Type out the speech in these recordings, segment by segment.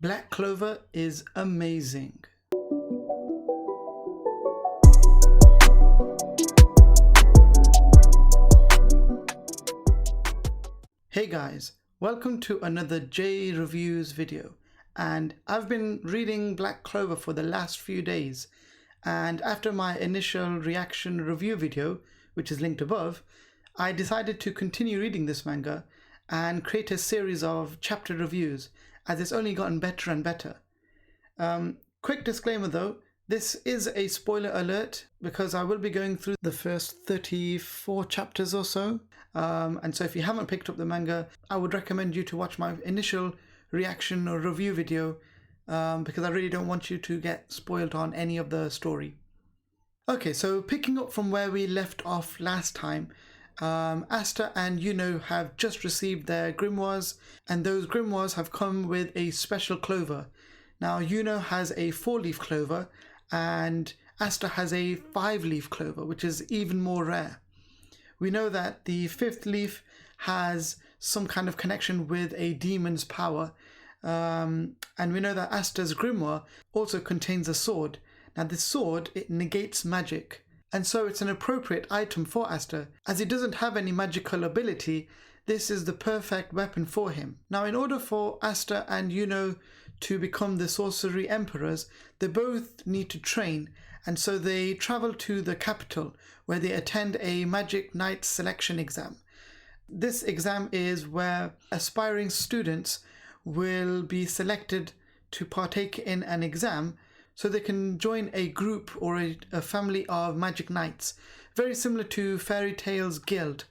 Black Clover is amazing. Hey guys, welcome to another J Reviews video, and I've been reading Black Clover for the last few days, and after my initial reaction review video, which is linked above, I decided to continue reading this manga and create a series of chapter reviews as it's only gotten better and better. Quick disclaimer though, this is a spoiler alert because I will be going through the first 34 chapters or so. And so if you haven't picked up the manga, I would recommend you to watch my initial reaction or review video because I really don't want you to get spoiled on any of the story. Okay, so picking up from where we left off last time, Asta and Yuno have just received their grimoires, and those grimoires have come with a special clover. Now Yuno has a 4-leaf clover and Asta has a 5-leaf clover, which is even more rare. We know that the 5th leaf has some kind of connection with a demon's power, and we know that Asta's grimoire also contains a sword. Now this sword, it negates magic, and so it's an appropriate item for Asta. As he doesn't have any magical ability, this is the perfect weapon for him. Now in order for Asta and Yuno to become the sorcery emperors, they both need to train, and so they travel to the capital where they attend a Magic Knight selection exam. This exam is where aspiring students will be selected to partake in an exam so they can join a group or a family of Magic Knights, very similar to Fairy Tale's guild.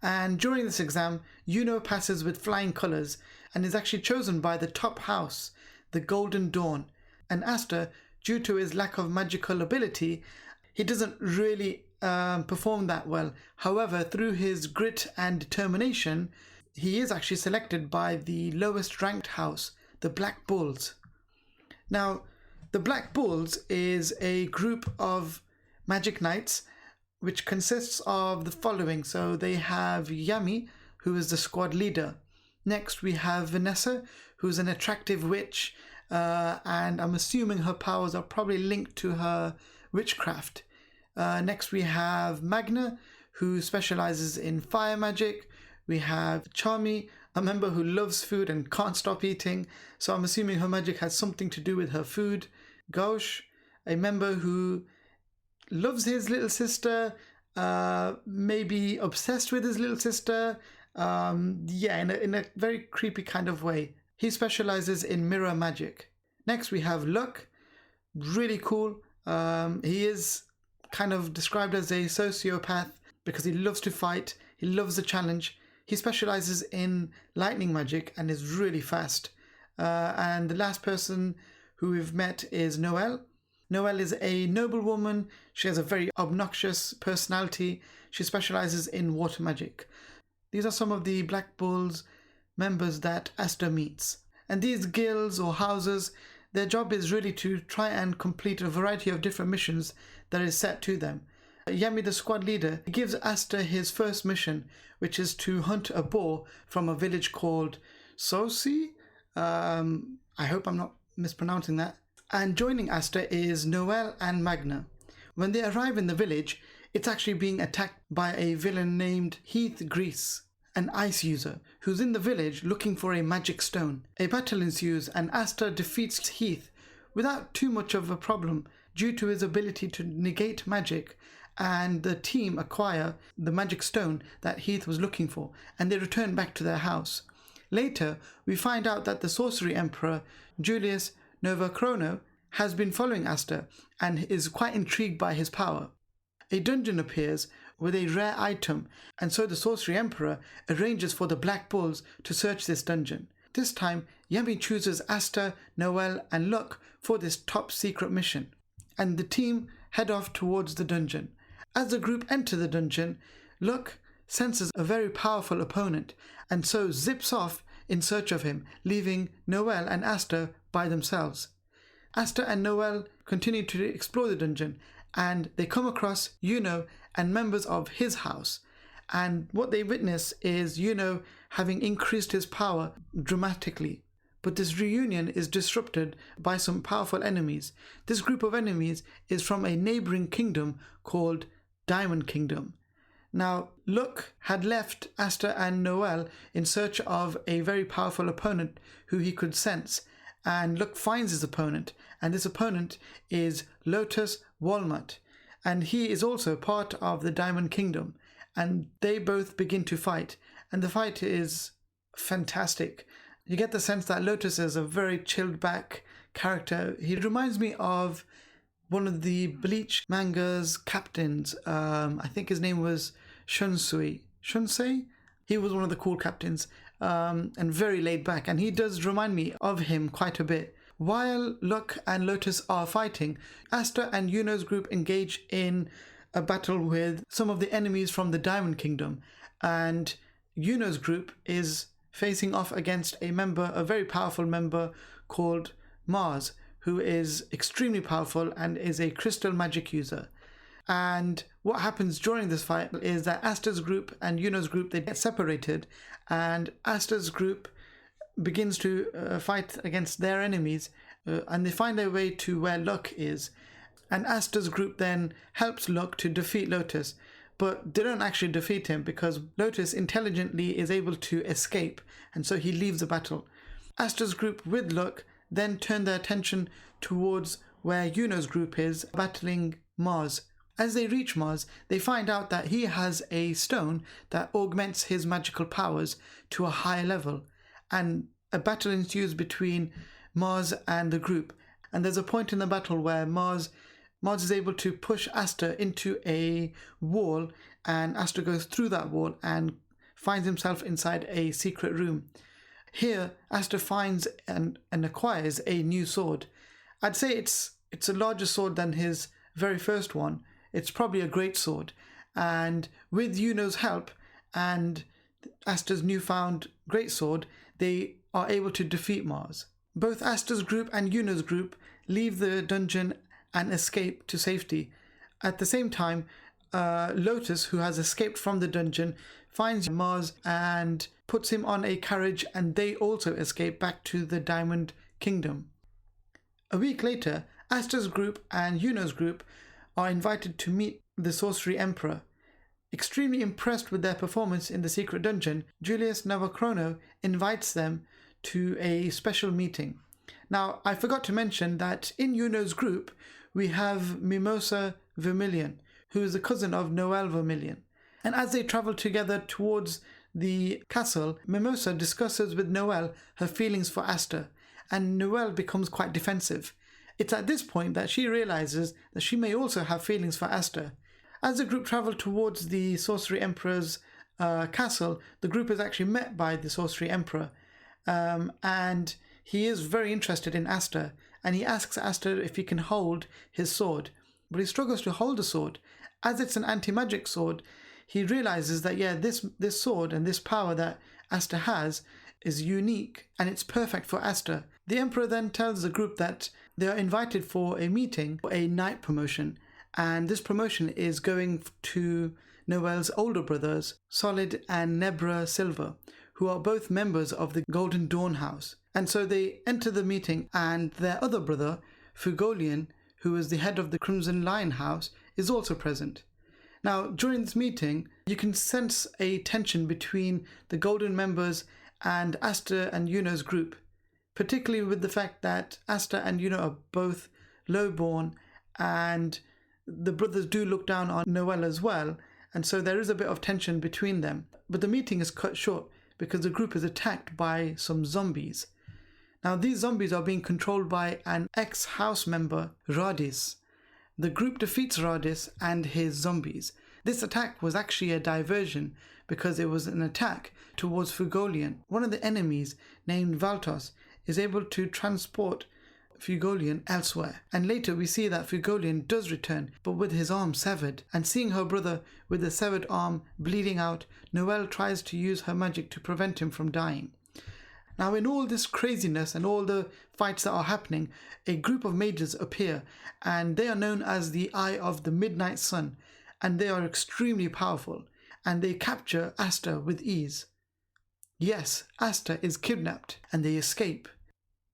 And during this exam, Yuno passes with flying colours and is actually chosen by the top house, the Golden Dawn. And Asta, due to his lack of magical ability, he doesn't really perform that well. However, through his grit and determination, he is actually selected by the lowest ranked house, the Black Bulls. Now, the Black Bulls is a group of Magic Knights which consists of the following. So they have Yami, who is the squad leader. Next we have Vanessa, who's an attractive witch, and I'm assuming her powers are probably linked to her witchcraft. Next we have Magna, who specializes in fire magic. We have Charmy, a member who loves food and can't stop eating, so I'm assuming her magic has something to do with her food. Gauche, a member who loves his little sister, maybe obsessed with his little sister, in a very creepy kind of way. He specializes in mirror magic. Next we have Luck, really cool. He is kind of described as a sociopath because he loves to fight, he loves the challenge. He specializes in lightning magic and is really fast. And the last person who we've met is Noelle. Noelle is a noblewoman. She has a very obnoxious personality. She specializes in water magic. These are some of the Black Bulls members that Asta meets. And these guilds or houses, their job is really to try and complete a variety of different missions that is set to them. Yami, the squad leader, gives Asta his first mission, which is to hunt a boar from a village called Sosi. I hope I'm not mispronouncing that. And joining Asta is Noelle and Magna. When they arrive in the village, it's actually being attacked by a villain named Heath Grease, an ice user, who's in the village looking for a magic stone. A battle ensues and Asta defeats Heath without too much of a problem due to his ability to negate magic, and the team acquire the magic stone that Heath was looking for, and they return back to their house. Later, we find out that the sorcery emperor, Julius Novachrono, has been following Asta and is quite intrigued by his power. A dungeon appears with a rare item, and so the sorcery emperor arranges for the Black Bulls to search this dungeon. This time, Yami chooses Asta, Noelle and Luck for this top secret mission, and the team head off towards the dungeon. As the group enter the dungeon, Luck senses a very powerful opponent and so zips off in search of him, leaving Noelle and Asta by themselves. Asta and Noelle continue to explore the dungeon and they come across Yuno and members of his house, and what they witness is Yuno having increased his power dramatically. but this reunion is disrupted by some powerful enemies. This group of enemies is from a neighboring kingdom called Diamond Kingdom. Now, Luck had left Asta and Noel in search of a very powerful opponent who he could sense, and Luck finds his opponent, and this opponent is Lotus Walnut, and he is also part of the Diamond Kingdom, and they both begin to fight, and the fight is fantastic. You get the sense that Lotus is a very chilled back character. He reminds me of one of the Bleach manga's captains. I think his name was Shunsei? He was one of the cool captains, and very laid back, and he does remind me of him quite a bit. While Luck and Lotus are fighting, Asta and Yuno's group engage in a battle with some of the enemies from the Diamond Kingdom, and Yuno's group is facing off against a very powerful member called Mars, who is extremely powerful and is a crystal magic user. And what happens during this fight is that Asta's group and Yuno's group, they get separated, and Asta's group begins to fight against their enemies, and they find their way to where Luck is. And Asta's group then helps Luck to defeat Lotus, but they don't actually defeat him because Lotus intelligently is able to escape, and so he leaves the battle. Asta's group with Luck then turn their attention towards where Yuno's group is, battling Mars. As they reach Mars, they find out that he has a stone that augments his magical powers to a higher level, and a battle ensues between Mars and the group. And there's a point in the battle where Mars is able to push Asta into a wall, and Asta goes through that wall and finds himself inside a secret room. Here, Asta finds and acquires a new sword. I'd say it's a larger sword than his very first one. It's probably a great sword. And with Yuno's help and Asta's newfound great sword, they are able to defeat Mars. Both Asta's group and Yuno's group leave the dungeon and escape to safety. At the same time, Lotus, who has escaped from the dungeon, finds Mars and puts him on a carriage, and they also escape back to the Diamond Kingdom. A week later, Asta's group and Yuno's group are invited to meet the Sorcery Emperor. Extremely impressed with their performance in the secret dungeon, Julius Navachrono invites them to a special meeting. Now, I forgot to mention that in Yuno's group, we have Mimosa Vermilion, who is the cousin of Noel Vermilion. And as they travel together towards the castle, Mimosa discusses with Noel her feelings for Asta, and Noel becomes quite defensive. It's at this point that she realizes that she may also have feelings for Asta. As the group travel towards the Sorcery Emperor's castle, the group is actually met by the Sorcery Emperor, and he is very interested in Asta, and he asks Asta if he can hold his sword, but he struggles to hold the sword. As it's an anti-magic sword, he realizes that this sword and this power that Asta has is unique, and it's perfect for Asta. The Emperor then tells the group that they are invited for a meeting for a knight promotion, and this promotion is going to Noel's older brothers, Solid and Nebra Silver, who are both members of the Golden Dawn House. And so they enter the meeting, and their other brother, Fugolian, who is the head of the Crimson Lion House, is also present. Now, during this meeting, you can sense a tension between the Golden members and Asta and Yuno's group, particularly with the fact that Asta and Yuno are both lowborn, and the brothers do look down on Noel as well, and so there is a bit of tension between them. But the meeting is cut short because the group is attacked by some zombies. Now, these zombies are being controlled by an ex-house member, Radis. The group defeats Radis and his zombies. This attack was actually a diversion because it was an attack towards Fugolian. One of the enemies, named Valtos, is able to transport Fugolian elsewhere. And later we see that Fugolian does return, but with his arm severed. And seeing her brother with the severed arm bleeding out, Noel tries to use her magic to prevent him from dying. Now, in all this craziness and all the fights that are happening, a group of mages appear, and they are known as the Eye of the Midnight Sun, and they are extremely powerful, and they capture Asta with ease. Yes, Asta is kidnapped, and they escape.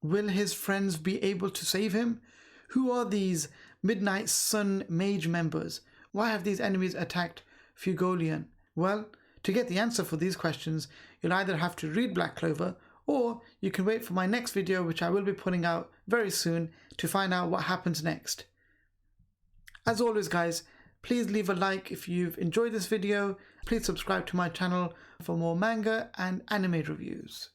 Will his friends be able to save him? Who are these Midnight Sun Mage members? Why have these enemies attacked Fugolian? Well, to get the answer for these questions, you'll either have to read Black Clover, or you can wait for my next video, which I will be putting out very soon, to find out what happens next. As always guys, please leave a like if you've enjoyed this video. Please subscribe to my channel for more manga and anime reviews.